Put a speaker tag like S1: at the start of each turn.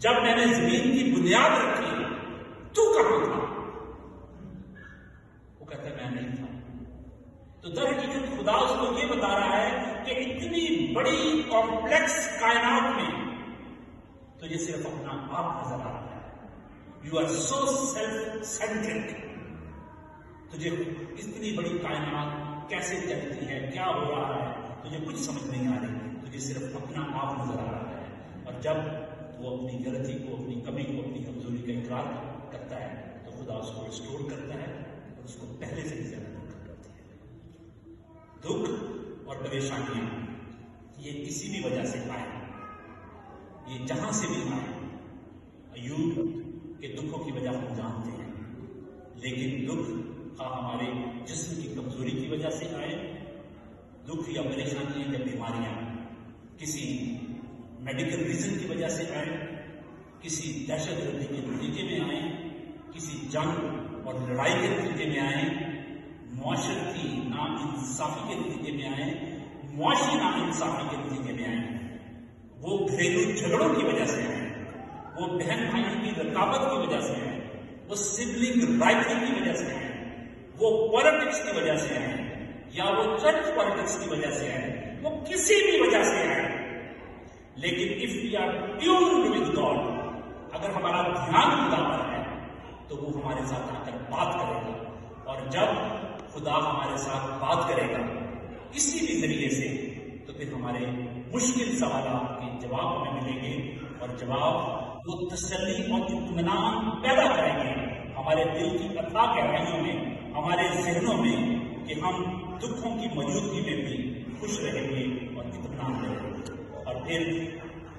S1: جب میں نے زمین کی بنیاد رکھی تو کہاں تھا؟ وہ کہتا ہے میں نہیں تھا. تو در حقیقت خدا اس کو یہ بتا رہا ہے کہ اتنی بڑی کمپلیکس کائنات میں تجھے صرف اپنا آپ نظر آ رہا ہے. You are so self centric. تجھے اتنی بڑی کائنات کیسے چلتی ہے، کیا ہو رہا ہے، تجھے کچھ سمجھ نہیں آ رہی. تجھے صرف اپنا آپ نظر آ رہا ہے. اور جب وہ اپنی غلطی کو، اپنی کمی کو، اپنی کمزوری کا اقرار کرتا ہے تو خدا اس کو ریسٹور کرتا ہے اور اس کو پہلے سے بھی زیادہ دکھ کرتی ہے. دکھ اور پریشانیاں یہ کسی بھی وجہ سے آئے، یہ جہاں سے بھی آئے. ایوب کے دکھوں کی وجہ ہم جانتے ہیں، لیکن دکھ ہمارے جسم کی کمزوری کی وجہ سے آئے، دکھ یا پریشانیاں یا بیماریاں کسی میڈیکل ریزن کی وجہ سے آئے، کسی دہشت گردی کے نتیجے میں آئیں، کسی جنگ اور لڑائی کے نتیجے میں آئیں، معاشرتی ناانصافی کے نتیجے میں آئیں، معاشی ناانصافی کے نتیجے میں آئیں، وہ گھریلو جھگڑوں کی وجہ سے آئیں، وہ بہن بھائیوں کی رقابت کی وجہ سے آئیں، وہ سبلنگ رائٹنگ کی وجہ سے آئیں، وہ پالیٹکس کی وجہ سے آئیں، یا وہ چرچ پالیٹکس کی وجہ سے آئیں، وہ کسی بھی وجہ سے آئیں. لیکن if we are tuned with God، اگر ہمارا دھیان خدا پر ہے تو وہ ہمارے ساتھ آ کر بات کرے گا. اور جب خدا ہمارے ساتھ بات کرے گا کسی بھی ذریعے سے تو پھر ہمارے مشکل سوالات کے جواب ہمیں ملیں گے، اور جواب وہ تسلی اور اطمینان پیدا کریں گے ہمارے دل کی اتھاہ گہرائیوں میں، ہمارے ذہنوں میں، کہ ہم دکھوں کی موجودگی میں بھی خوش رہیں گے اور اطمینان رہیں گے. اور پھر